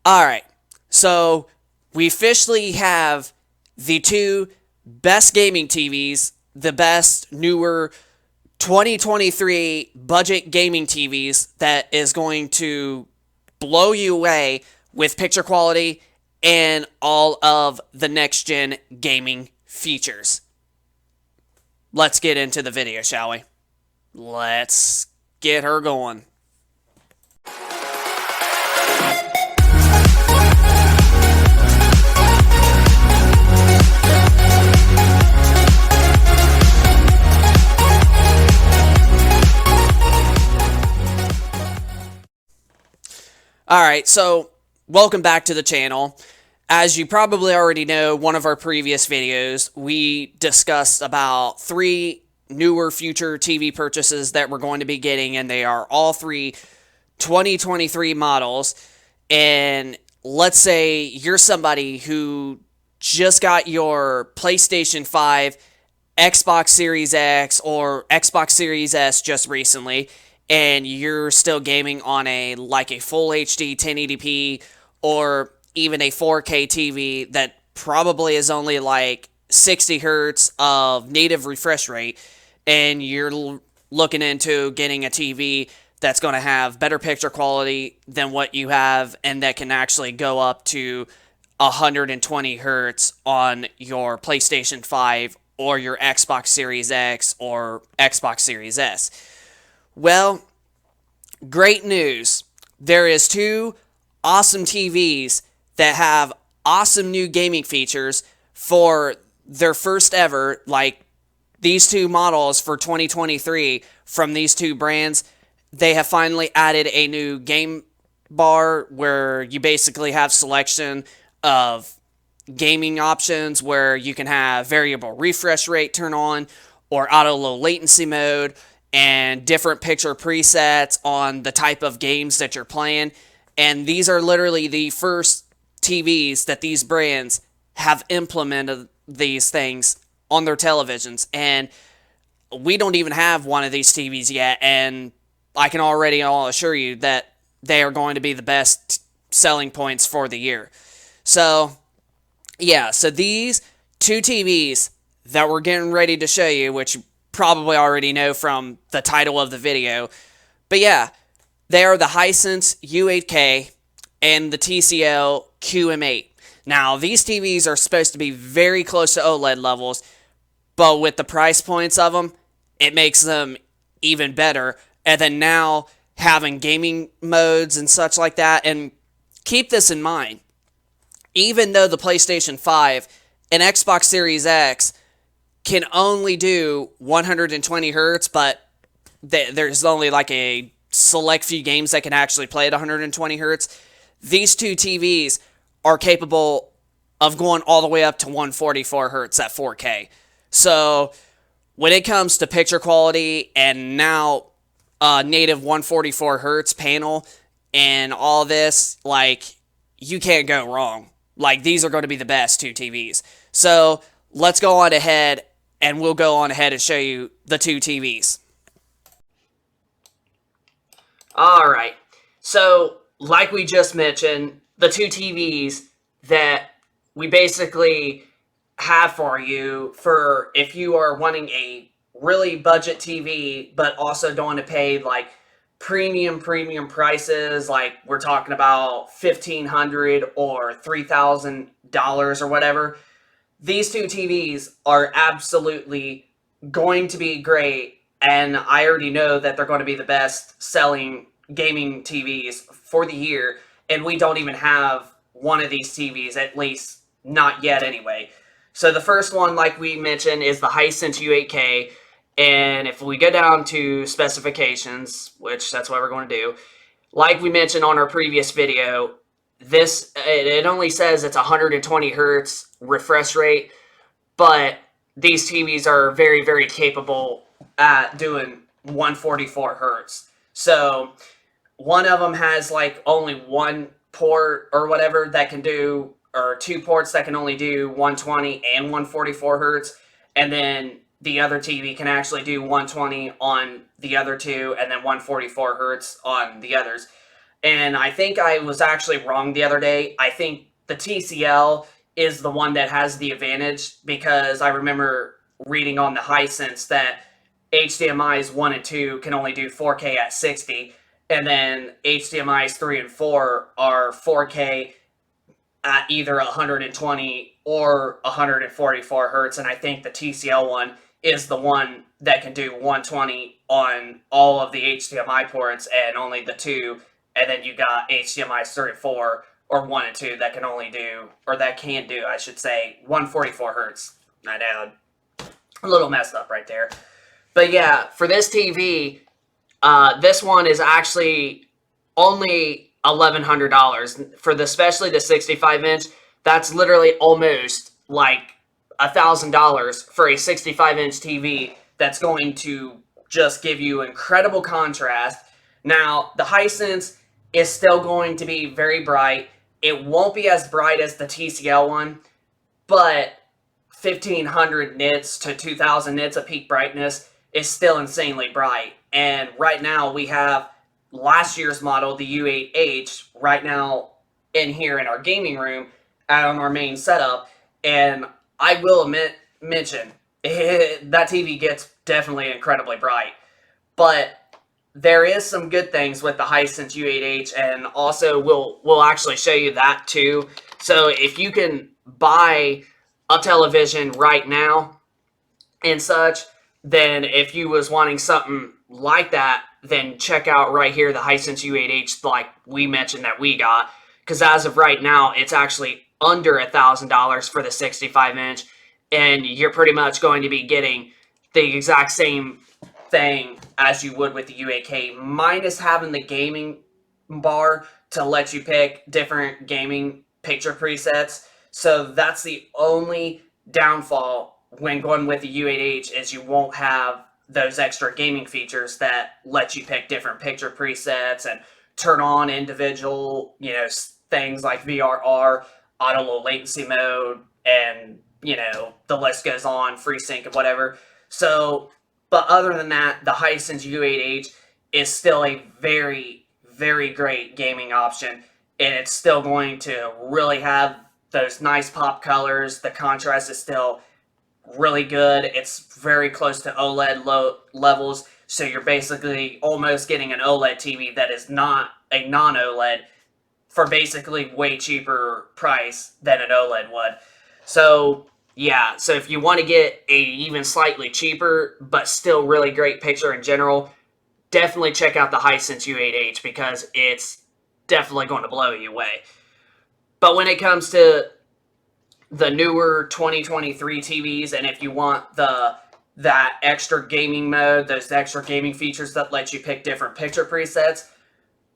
Alright, so we officially have the two best gaming TVs, the best newer 2023 budget gaming TVs that is going to blow you away with picture quality and all of the next gen gaming features. Let's get into the video, shall we? Let's get her going. Alright, so welcome back to the channel. As you probably already know, one of our previous videos, we discussed about 3 newer future TV purchases that we're going to be getting, and they are all 3 2023 models. And let's say you're somebody who just got your PlayStation 5, Xbox Series X, or Xbox Series S just recently, and you're still gaming on a full HD 1080p or even a 4K TV that probably is only like 60 hertz of native refresh rate, and you're looking into getting a TV that's going to have better picture quality than what you have, and that can actually go up to 120 hertz on your PlayStation 5 or your Xbox Series X or Xbox Series S. Well, great news. There is 2 awesome TVs that have awesome new gaming features for their first ever, like these 2 models for 2023 from these 2 brands. They have finally added a new game bar where you basically have selection of gaming options where you can have variable refresh rate turn on or auto low latency mode and different picture presets on the type of games that you're playing. And these are literally the first TVs that these brands have implemented these things on their televisions. And we don't even have one of these TVs yet, and I can already assure you that they are going to be the best selling points for the year. So, yeah, so these 2 TVs that we're getting ready to show you, which you probably already know from the title of the video, but yeah, they are the Hisense U8K and the TCL QM8. Now, these TVs are supposed to be very close to OLED levels, but with the price points of them, it makes them even better. And then now having gaming modes and such like that, and keep this in mind, even though the PlayStation 5 and Xbox Series X can only do 120 hertz, but there's only like a select few games that can actually play at 120 hertz, these 2 TVs are capable of going all the way up to 144 hertz at 4K. So when it comes to picture quality and now native 144 hertz panel and all this, like, you can't go wrong. Like, these are going to be the best 2 TVs. So let's go on ahead, and we'll go on ahead and show you the 2 TVs. Alright, so like we just mentioned, the 2 TVs that we basically have for you for if you are wanting a really budget TV, but also don't want to pay like premium prices, like we're talking about $1,500 or $3,000 or whatever. These 2 TVs are absolutely going to be great, and I already know that they're going to be the best selling gaming TVs for the year, and we don't even have one of these TVs, at least not yet anyway. So the first one, like we mentioned, is the Hisense U8K, and if we go down to specifications, which that's what we're going to do, like we mentioned on our previous video, it only says it's 120 hertz refresh rate, but these TVs are very, very capable at doing 144 hertz. So one of them has like only one port or whatever that can do, or 2 ports that can only do 120 and 144 hertz, and then the other TV can actually do 120 on the other 2 and then 144 hertz on the others. And I think I was actually wrong the other day. I think the TCL is the one that has the advantage because I remember reading on the Hisense that HDMI's 1 and 2 can only do 4K at 60, and then HDMI's 3 and 4 are 4K at either 120 or 144 hertz, and I think the TCL one is the one that can do 120 on all of the HDMI ports and only the two, and then you got HDMI 34 or 1 and 2 that can only do, or that can do, I should say, 144 hertz. I know, a little messed up right there. But yeah, for this TV, this one is actually only $1,100 for the, especially the 65-inch. That's literally almost like $1,000 for a 65-inch TV that's going to just give you incredible contrast. Now, the Hisense is still going to be very bright. It won't be as bright as the TCL one, but 1,500 nits to 2,000 nits of peak brightness is still insanely bright. And right now we have last year's model, the U8H, right now in here in our gaming room on our main setup. And I will mention, that TV gets definitely incredibly bright. But there is some good things with the Hisense U8H, and also we'll actually show you that too. So if you can buy a television right now and such, then if you was wanting something like that, then check out right here the Hisense U8H, like we mentioned that we got, because as of right now, it's actually under $1,000 for the 65-inch, and you're pretty much going to be getting the exact same thing as you would with the U8K, minus having the gaming bar to let you pick different gaming picture presets. So that's the only downfall when going with the U8H, is you won't have those extra gaming features that let you pick different picture presets and turn on individual, things like VRR, auto low latency mode, and, the list goes on, FreeSync and whatever. So, but other than that, the Hisense U8H is still a very, very great gaming option, and it's still going to really have those nice pop colors. The contrast is still really good. It's very close to OLED levels, so you're basically almost getting an OLED TV that is not a non-OLED for basically way cheaper price than an OLED would. So yeah, so if you want to get a even slightly cheaper but still really great picture in general, definitely check out the Hisense U8H, because it's definitely going to blow you away. But when it comes to the newer 2023 TVs, and if you want that extra gaming mode, those extra gaming features that let you pick different picture presets,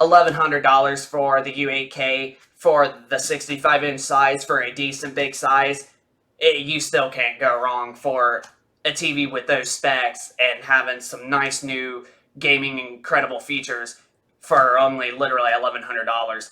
$1,100 for the U8K for the 65-inch size for a decent big size. You still can't go wrong for a TV with those specs and having some nice new gaming incredible features for only literally $1,100.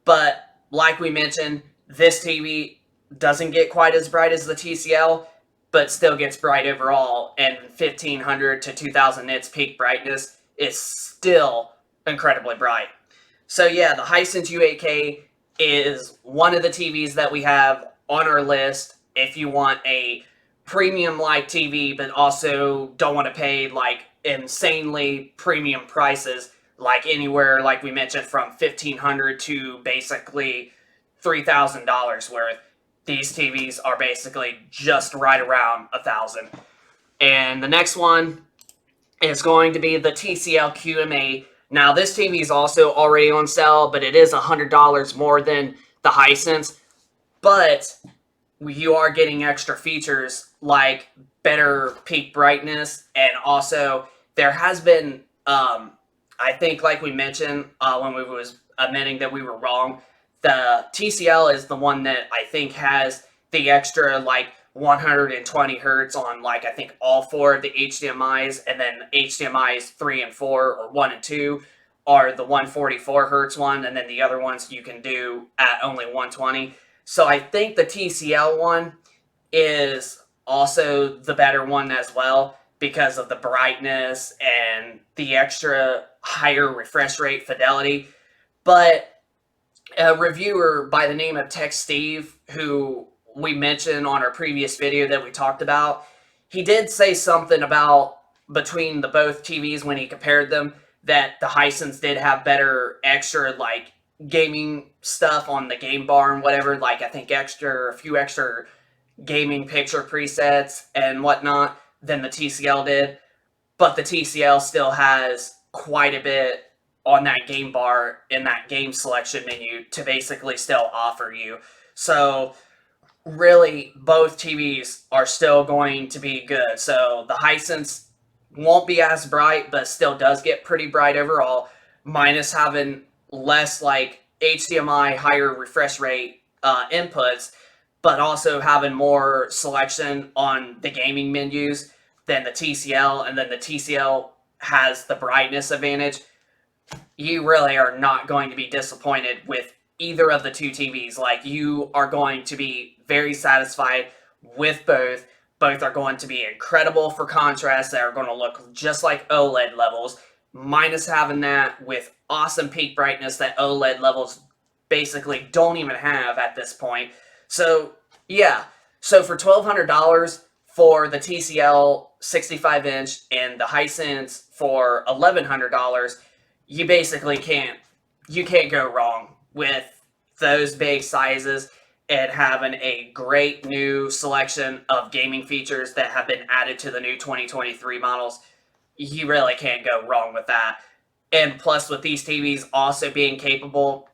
But like we mentioned, this TV doesn't get quite as bright as the TCL, but still gets bright overall, and 1,500 to 2,000 nits peak brightness is still incredibly bright. So yeah, the Hisense U8K is one of the TVs that we have on our list if you want a premium-like TV, but also don't want to pay like insanely premium prices, like anywhere, like we mentioned, from $1,500 to basically $3,000 worth. These TVs are basically just right around $1,000. And the next one is going to be the TCL QMA. Now, this TV is also already on sale, but it is $100 more than the Hisense. But you are getting extra features like better peak brightness, and also there has been, I think, like we mentioned when we was admitting that we were wrong, the TCL is the one that I think has the extra like 120 hertz on like I think all four of the HDMIs, and then HDMIs 3 and 4 or 1 and 2 are the 144 hertz one, and then the other ones you can do at only 120. So I think the TCL one is also the better one as well, because of the brightness and the extra higher refresh rate fidelity. But a reviewer by the name of Tech Steve, who we mentioned on our previous video that we talked about, he did say something about between the both TVs when he compared them that the Hisense did have better extra like gaming stuff on the game bar and whatever, like I think a few extra gaming picture presets and whatnot than the TCL did, but the TCL still has quite a bit on that game bar in that game selection menu to basically still offer you. So really, both TVs are still going to be good. So the Hisense won't be as bright, but still does get pretty bright overall, minus having less like HDMI higher refresh rate inputs, but also having more selection on the gaming menus than the TCL, and then the TCL has the brightness advantage. You really are not going to be disappointed with either of the two TVs. Like, you are going to be very satisfied with both. Both are going to be incredible for contrast. They are going to look just like OLED levels, minus having that with awesome peak brightness that OLED levels basically don't even have at this point. So, yeah. So, for $1,200 for the TCL 65 inch and the Hisense for $1,100, you basically can't go wrong with those big sizes and having a great new selection of gaming features that have been added to the new 2023 models. You really can't go wrong with that. And plus, with these TVs also being capable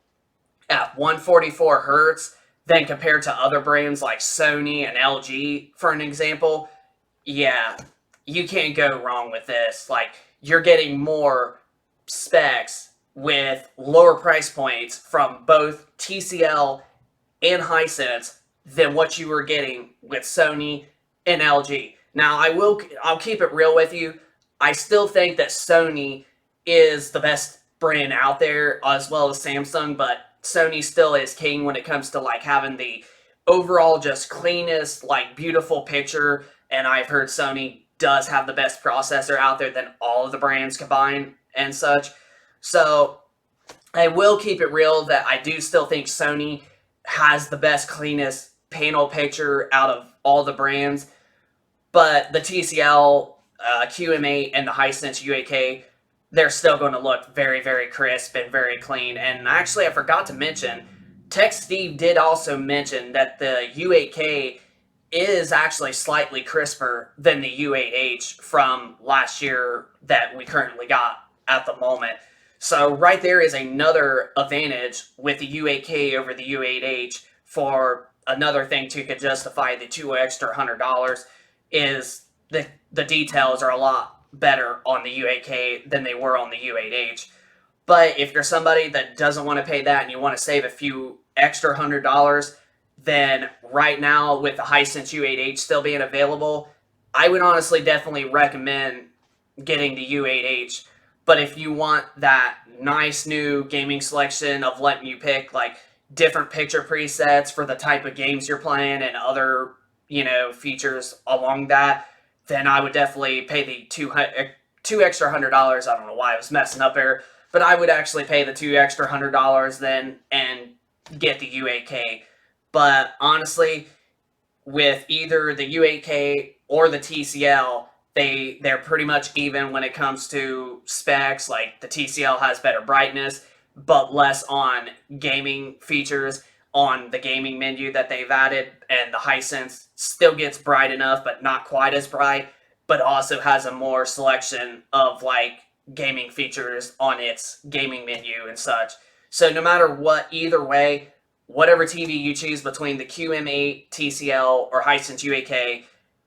at 144 hertz, then compared to other brands like Sony and LG, for an example, yeah, you can't go wrong with this. Like, you're getting more specs with lower price points from both TCL and Hisense than what you were getting with Sony and LG. Now, I'll keep it real with you. I still think that Sony is the best brand out there, as well as Samsung, but Sony still is king when it comes to like having the overall just cleanest, like beautiful picture. And I've heard Sony does have the best processor out there than all of the brands combined and such. So I will keep it real that I do still think Sony has the best, cleanest panel picture out of all the brands. But the TCL QM8 and the Hisense U8K, they're still going to look very, very crisp and very clean. And actually, I forgot to mention, Tech Steve did also mention that the U8K is actually slightly crisper than the U8H from last year that we currently got at the moment. So right there is another advantage with the U8K over the U8H. For another thing to could justify the two extra $100 is the details are a lot better on the U8K than they were on the U8H. But if you're somebody that doesn't want to pay that and you want to save a few extra $100, then right now with the Hisense U8H still being available, I would honestly definitely recommend getting the U8H. But if you want that nice new gaming selection of letting you pick like different picture presets for the type of games you're playing and other, features along that, then I would definitely pay the two extra $100. I don't know why I was messing up there, but I would actually pay the two extra $100 then and get the U8K. But honestly, with either the U8K or the TCL, they're pretty much even when it comes to specs. Like, the TCL has better brightness, but less on gaming features on the gaming menu that they've added, and the Hisense still gets bright enough, but not quite as bright, but also has a more selection of like gaming features on its gaming menu and such. So no matter what, either way, whatever TV you choose between the QM8, TCL, or Hisense U8K,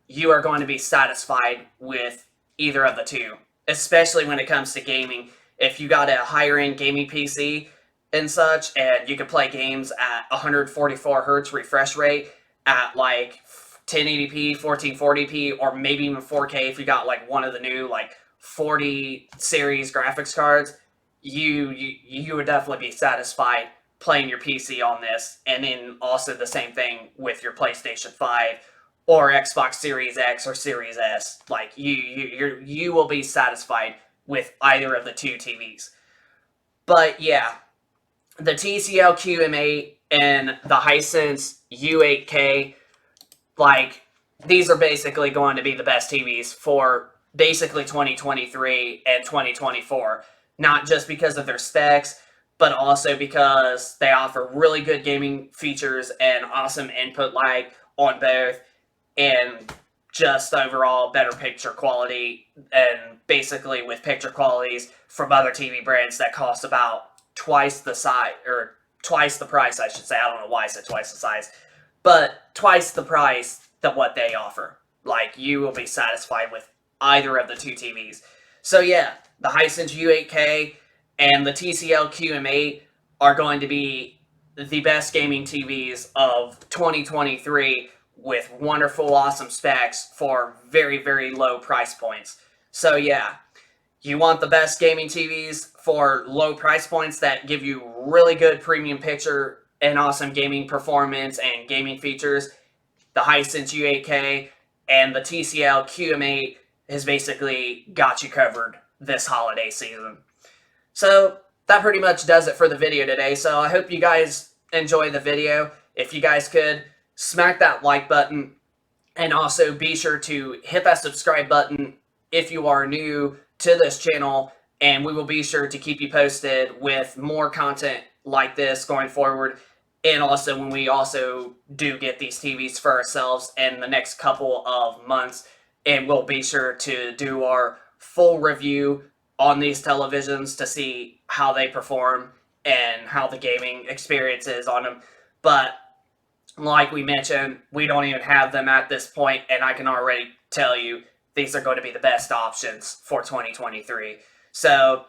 you are going to be satisfied with either of the two, especially when it comes to gaming. If you got a higher end gaming PC and such, and you can play games at 144 hertz refresh rate at like 1080p, 1440p, or maybe even 4K if you got like one of the new like 40 series graphics cards, you would definitely be satisfied playing your PC on this. And then also the same thing with your PlayStation 5 or Xbox Series X or Series S. Like, you will be satisfied with either of the two TVs. But yeah, the TCL QM8 and the Hisense U8K, like, these are basically going to be the best TVs for basically 2023 and 2024. Not just because of their specs, but also because they offer really good gaming features and awesome input lag on both, and just overall better picture quality, and basically with picture qualities from other TV brands that cost about twice the size, or twice the price, I should say. I don't know why I said twice the size, but twice the price than what they offer. Like, you will be satisfied with either of the two TVs. So yeah, the Hisense U8K and the TCL QM8 are going to be the best gaming TVs of 2023, with wonderful, awesome specs for very, very low price points. So yeah, you want the best gaming TVs for low price points that give you really good premium picture and awesome gaming performance and gaming features. The Hisense U8K and the TCL QM8 has basically got you covered this holiday season. So that pretty much does it for the video today. So I hope you guys enjoy the video. If you guys could, smack that like button, and also be sure to hit that subscribe button if you are new to this channel, and we will be sure to keep you posted with more content like this going forward. And also when we also do get these TVs for ourselves in the next couple of months, and we'll be sure to do our full review on these televisions to see how they perform and how the gaming experience is on them. But like we mentioned, we don't even have them at this point, and I can already tell you these are going to be the best options for 2023. So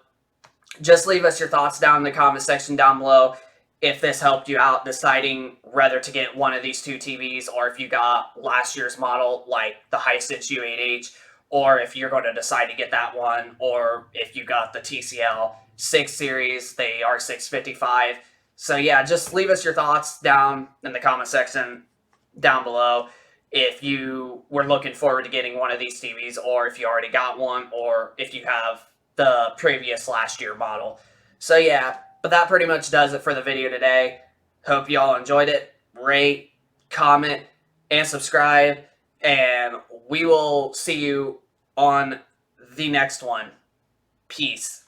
just leave us your thoughts down in the comment section down below if this helped you out deciding whether to get one of these two TVs, or if you got last year's model like the Hisense U8H, or if you're going to decide to get that one, or if you got the TCL 6 series, the R655. So yeah, just leave us your thoughts down in the comment section down below if you were looking forward to getting one of these TVs, or if you already got one, or if you have the previous last year model. So yeah, but that pretty much does it for the video today. Hope you all enjoyed it. Rate, comment, and subscribe, and we will see you on the next one. Peace.